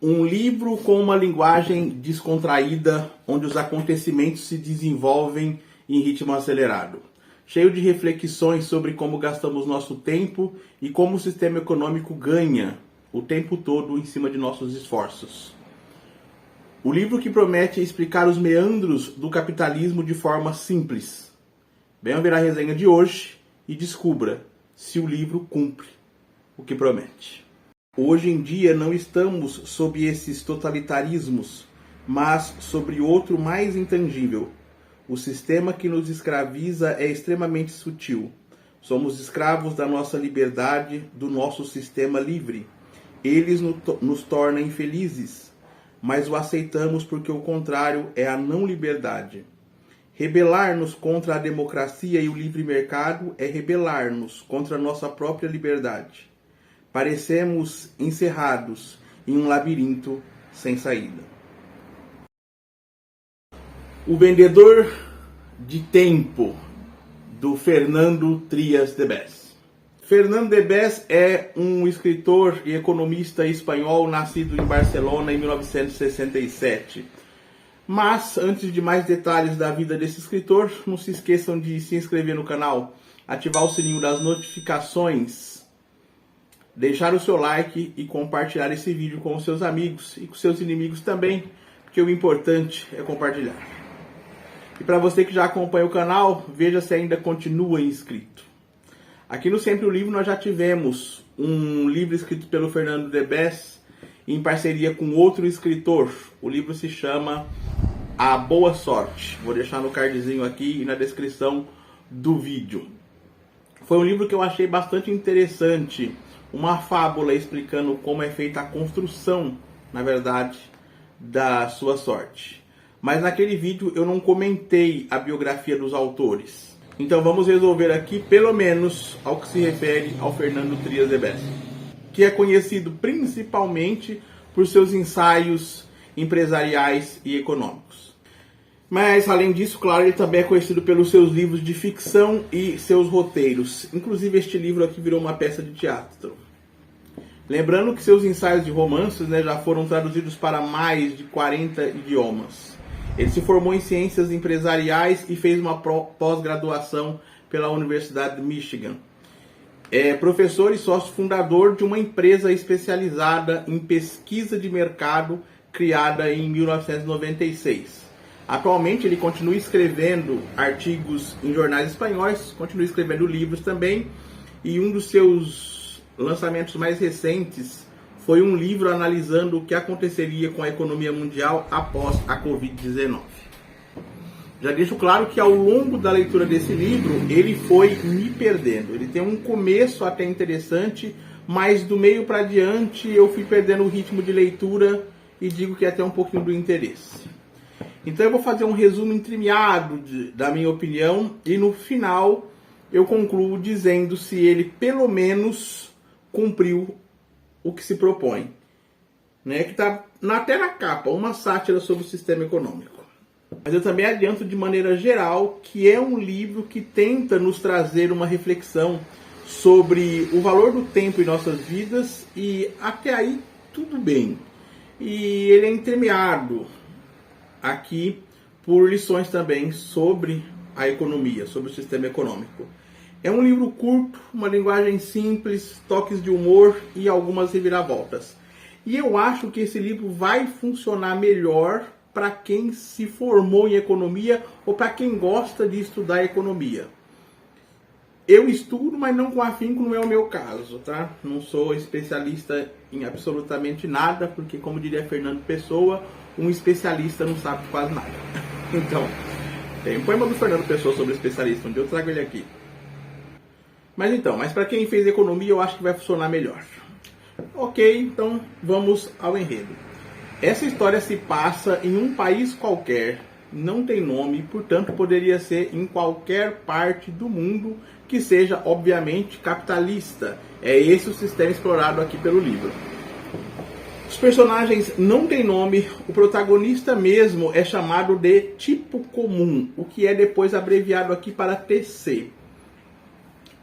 Um livro com uma linguagem descontraída, onde os acontecimentos se desenvolvem em ritmo acelerado, cheio de reflexões sobre como gastamos nosso tempo e como o sistema econômico ganha o tempo todo em cima de nossos esforços. O livro que promete explicar os meandros do capitalismo de forma simples. Venha ver a resenha de hoje e descubra se o livro cumpre o que promete. Hoje em dia não estamos sob esses totalitarismos, mas sobre outro mais intangível. O sistema que nos escraviza é extremamente sutil. Somos escravos da nossa liberdade, do nosso sistema livre. Eles nos tornam infelizes, mas o aceitamos porque o contrário é a não liberdade. Rebelar-nos contra a democracia e o livre mercado é rebelar-nos contra a nossa própria liberdade. Parecemos encerrados em um labirinto sem saída. O Vendedor de Tempo, do Fernando Trias de Bes. Fernando de Bes é um escritor e economista espanhol nascido em Barcelona em 1967. Mas, antes de mais detalhes da vida desse escritor, não se esqueçam de se inscrever no canal, ativar o sininho das notificações, deixar o seu like e compartilhar esse vídeo com os seus amigos e com seus inimigos também, porque o importante é compartilhar. E para você que já acompanha o canal, veja se ainda continua inscrito. Aqui no Sempre o Livro nós já tivemos um livro escrito pelo Fernando de Bes em parceria com outro escritor. O livro se chama A Boa Sorte. Vou deixar no cardzinho aqui e na descrição do vídeo. Foi um livro que eu achei bastante interessante. Uma fábula explicando como é feita a construção, na verdade, da sua sorte. Mas naquele vídeo eu não comentei a biografia dos autores. Então vamos resolver aqui, pelo menos, ao que se refere ao Fernando Trias de Bes, que é conhecido principalmente por seus ensaios empresariais e econômicos. Mas, além disso, claro, ele também é conhecido pelos seus livros de ficção e seus roteiros. Inclusive, este livro aqui virou uma peça de teatro. Lembrando que seus ensaios de romances já foram traduzidos para mais de 40 idiomas. Ele se formou em ciências empresariais e fez uma pós-graduação pela Universidade de Michigan. É professor e sócio fundador de uma empresa especializada em pesquisa de mercado criada em 1996. Atualmente ele continua escrevendo artigos em jornais espanhóis, continua escrevendo livros também, e um dos seus lançamentos mais recentes foi um livro analisando o que aconteceria com a economia mundial após a Covid-19. Já deixo claro que ao longo da leitura desse livro, ele foi me perdendo. Ele tem um começo até interessante, mas do meio para diante eu fui perdendo o ritmo de leitura e digo que é até um pouquinho do interesse. Então eu vou fazer um resumo entremeado da minha opinião e no final eu concluo dizendo se ele pelo menos cumpriu o que se propõe. Que está até na capa, uma sátira sobre o sistema econômico. Mas eu também adianto de maneira geral que é um livro que tenta nos trazer uma reflexão sobre o valor do tempo em nossas vidas e até aí tudo bem. E ele é entremeado aqui por lições também sobre a economia, sobre o sistema econômico. É um livro curto, uma linguagem simples, toques de humor e algumas reviravoltas. E eu acho que esse livro vai funcionar melhor para quem se formou em economia ou para quem gosta de estudar economia. Eu estudo, mas não com afinco, não é o meu caso, tá? Não sou especialista em absolutamente nada, porque, como diria Fernando Pessoa, um especialista não sabe quase nada. Então, tem um poema do Fernando Pessoa sobre especialista, onde eu trago ele aqui. Mas para quem fez economia, eu acho que vai funcionar melhor. Ok, então vamos ao enredo. Essa história se passa em um país qualquer, não tem nome, portanto poderia ser em qualquer parte do mundo que seja, obviamente, capitalista. É esse o sistema explorado aqui pelo livro. Os personagens não têm nome, o protagonista mesmo é chamado de tipo comum, o que é depois abreviado aqui para TC.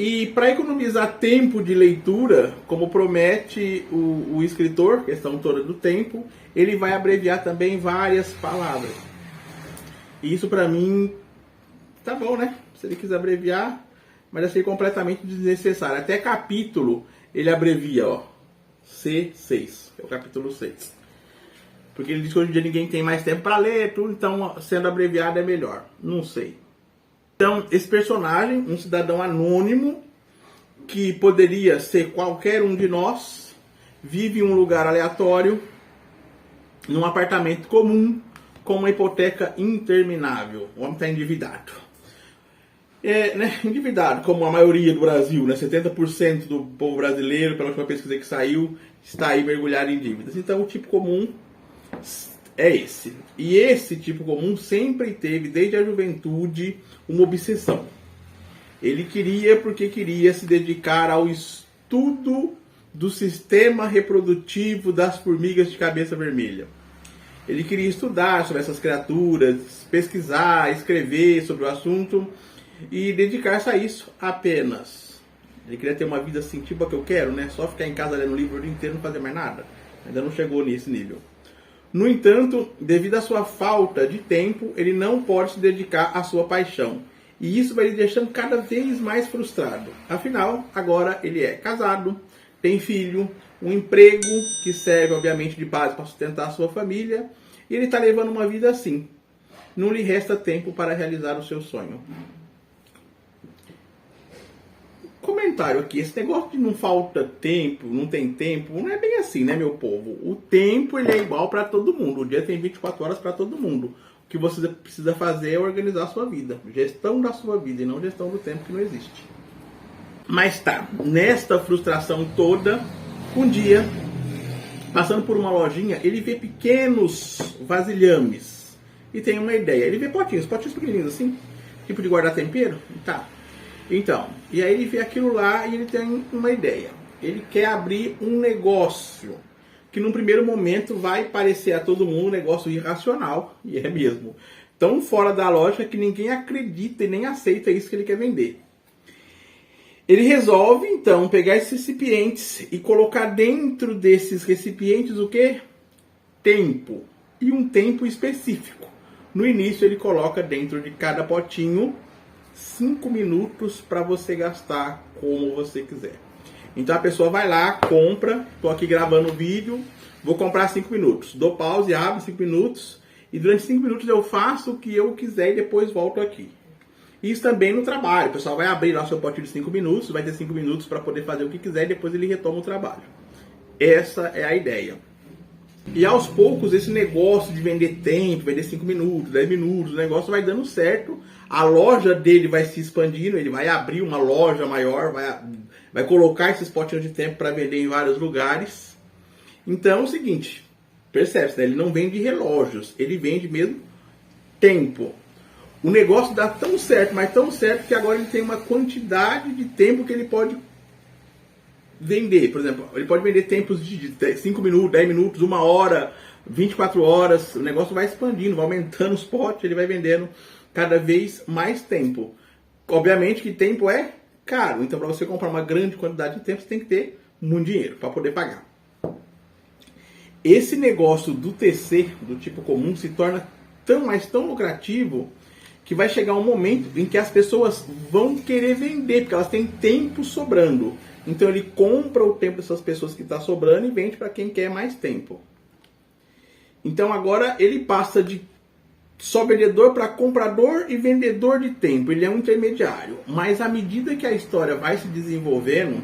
E para economizar tempo de leitura, como promete o escritor, questão toda do tempo, ele vai abreviar também várias palavras. E isso para mim tá bom, né? Se ele quiser abreviar, mas achei completamente desnecessário. Até capítulo ele abrevia, ó, C6, que é o capítulo 6. Porque ele diz que hoje em dia ninguém tem mais tempo para ler, tudo, então sendo abreviado é melhor. Não sei. Então, esse personagem, um cidadão anônimo, que poderia ser qualquer um de nós, vive em um lugar aleatório, num apartamento comum, com uma hipoteca interminável. O homem está endividado. Endividado, como a maioria do Brasil, né? 70% do povo brasileiro, pela última pesquisa que saiu, está aí mergulhado em dívidas. Então, o tipo comum é esse. E esse tipo comum sempre teve, desde a juventude, uma obsessão. Ele queria se dedicar ao estudo do sistema reprodutivo das formigas de cabeça vermelha. Ele queria estudar sobre essas criaturas, pesquisar, escrever sobre o assunto e dedicar-se a isso apenas. Ele queria ter uma vida assim, tipo a que eu quero, né? Só ficar em casa lendo livro o dia inteiro e não fazer mais nada. Ainda não chegou nesse nível. No entanto, devido à sua falta de tempo, ele não pode se dedicar à sua paixão. E isso vai lhe deixando cada vez mais frustrado. Afinal, agora ele é casado, tem filho, um emprego que serve, obviamente, de base para sustentar a sua família. E ele está levando uma vida assim. Não lhe resta tempo para realizar o seu sonho. Comentário aqui, esse negócio de não falta tempo, não tem tempo, não é bem assim, né, meu povo? O tempo, ele é igual para todo mundo. O dia tem 24 horas para todo mundo. O que você precisa fazer é organizar a sua vida. Gestão da sua vida e não gestão do tempo, que não existe. Mas tá, nesta frustração toda, um dia, passando por uma lojinha, ele vê pequenos vasilhames e tem uma ideia. Ele vê potinhos pequenininhos assim, tipo de guardar tempero. Tá. Então, e aí ele vê aquilo lá e ele tem uma ideia. Ele quer abrir um negócio que num primeiro momento vai parecer a todo mundo um negócio irracional, e é mesmo, tão fora da lógica que ninguém acredita e nem aceita isso que ele quer vender. Ele resolve, então, pegar esses recipientes e colocar dentro desses recipientes o quê? Tempo. E um tempo específico. No início ele coloca dentro de cada potinho 5 minutos para você gastar como você quiser. Então a pessoa vai lá, compra, estou aqui gravando o vídeo, vou comprar 5 minutos. Dou pause, abro 5 minutos e durante 5 minutos eu faço o que eu quiser e depois volto aqui. Isso também no trabalho. O pessoal vai abrir lá o seu potinho de 5 minutos, vai ter 5 minutos para poder fazer o que quiser e depois ele retoma o trabalho. Essa é a ideia. E aos poucos esse negócio de vender tempo, vender 5 minutos, 10 minutos, o negócio vai dando certo. A loja dele vai se expandindo, ele vai abrir uma loja maior, vai colocar esses potinhos de tempo para vender em vários lugares. Então é o seguinte, percebe-se, né? Ele não vende relógios, ele vende mesmo tempo. O negócio dá tão certo, mas tão certo que agora ele tem uma quantidade de tempo que ele pode vender. Por exemplo, ele pode vender tempos de 5 minutos, 10 minutos, 1 hora, 24 horas. O negócio vai expandindo, vai aumentando os potes, ele vai vendendo cada vez mais tempo. Obviamente que tempo é caro. Então, para você comprar uma grande quantidade de tempo, você tem que ter muito dinheiro para poder pagar. Esse negócio do TC, do tipo comum, se torna tão lucrativo que vai chegar um momento em que as pessoas vão querer vender, porque elas têm tempo sobrando. Então ele compra o tempo dessas pessoas que está sobrando e vende para quem quer mais tempo. Então agora ele passa de só vendedor para comprador e vendedor de tempo. Ele é um intermediário. Mas à medida que a história vai se desenvolvendo,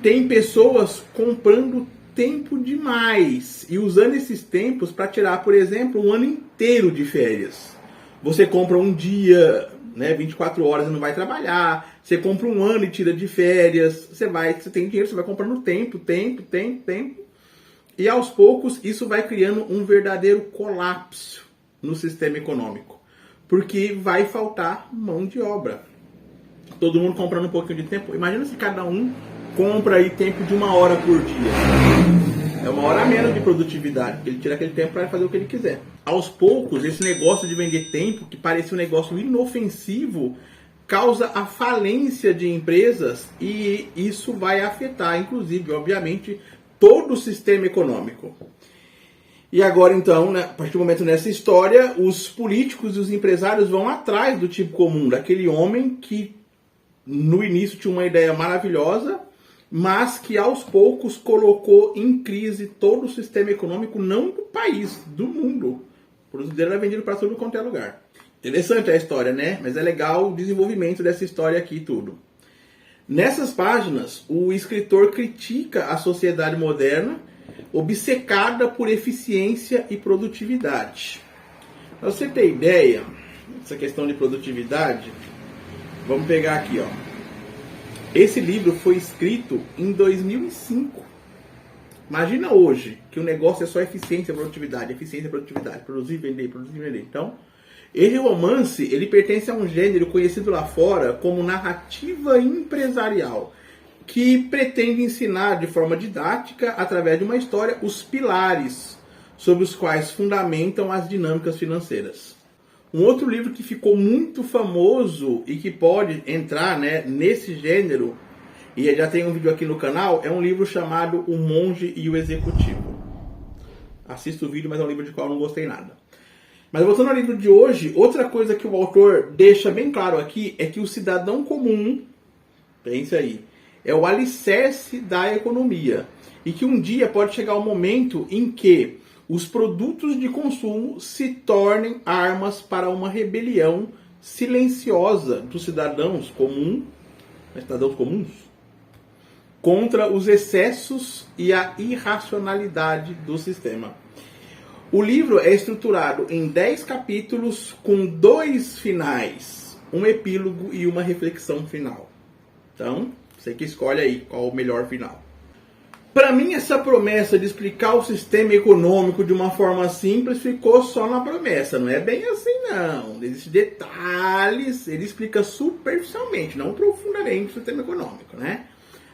tem pessoas comprando tempo demais e usando esses tempos para tirar, por exemplo, um ano inteiro de férias. Você compra um dia, né, 24 horas e não vai trabalhar. Você compra um ano e tira de férias. Você tem dinheiro, você vai comprando tempo. E aos poucos isso vai criando um verdadeiro colapso no sistema econômico. Porque vai faltar mão de obra. Todo mundo comprando um pouquinho de tempo. Imagina se cada um compra aí tempo de 1 hora por dia. É 1 hora a menos de produtividade, porque ele tira aquele tempo para fazer o que ele quiser. Aos poucos, esse negócio de vender tempo, que parecia um negócio inofensivo, causa a falência de empresas e isso vai afetar, inclusive, obviamente, todo o sistema econômico. E agora, então, né, a partir do momento nessa história, os políticos e os empresários vão atrás do tipo comum, daquele homem que no início tinha uma ideia maravilhosa, mas que aos poucos colocou em crise todo o sistema econômico, não do país, do mundo. O produto dele era vendido para todo quanto é lugar. Interessante a história, né? Mas é legal o desenvolvimento dessa história aqui e tudo. Nessas páginas, o escritor critica a sociedade moderna, obcecada por eficiência e produtividade. Para você ter ideia, essa questão de produtividade, vamos pegar aqui, ó. Esse livro foi escrito em 2005. Imagina hoje que o negócio é só eficiência e produtividade, produzir, vender. Então, esse romance, ele pertence a um gênero conhecido lá fora como narrativa empresarial, que pretende ensinar de forma didática, através de uma história, os pilares sobre os quais fundamentam as dinâmicas financeiras. Um outro livro que ficou muito famoso e que pode entrar, né, nesse gênero, e já tem um vídeo aqui no canal, é um livro chamado O Monge e o Executivo. Assista o vídeo, mas é um livro de qual eu não gostei nada. Mas voltando ao livro de hoje, outra coisa que o autor deixa bem claro aqui é que o cidadão comum, pense aí, é o alicerce da economia. E que um dia pode chegar um momento em que os produtos de consumo se tornem armas para uma rebelião silenciosa dos cidadãos comuns, contra os excessos e a irracionalidade do sistema. O livro é estruturado em 10 capítulos com 2 finais, um epílogo e uma reflexão final. Então, você que escolhe aí qual o melhor final. Para mim, essa promessa de explicar o sistema econômico de uma forma simples ficou só na promessa. Não é bem assim, não. Existem detalhes, ele explica superficialmente, não profundamente o sistema econômico, né?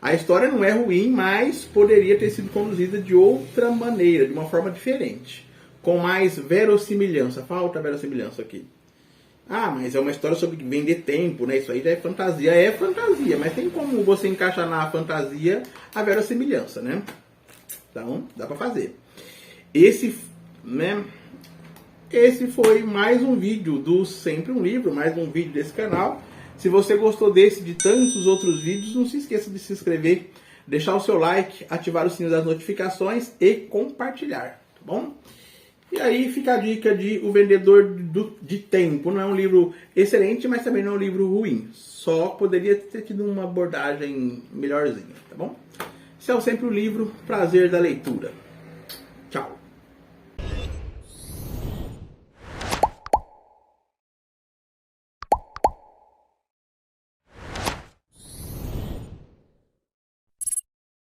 A história não é ruim, mas poderia ter sido conduzida de outra maneira, de uma forma diferente, com mais verossimilhança. Falta verossimilhança aqui. Ah, mas é uma história sobre vender tempo, né? Isso aí já é fantasia. É fantasia, mas tem como você encaixar na fantasia a verossimilhança, né? Então, dá pra fazer. Esse foi mais um vídeo do Sempre um Livro, mais um vídeo desse canal. Se você gostou desse e de tantos outros vídeos, não se esqueça de se inscrever, deixar o seu like, ativar o sino das notificações e compartilhar, tá bom? E aí fica a dica de O Vendedor de Tempo. Não é um livro excelente, mas também não é um livro ruim. Só poderia ter tido uma abordagem melhorzinha, tá bom? Esse é Sempre um Livro. Prazer da leitura.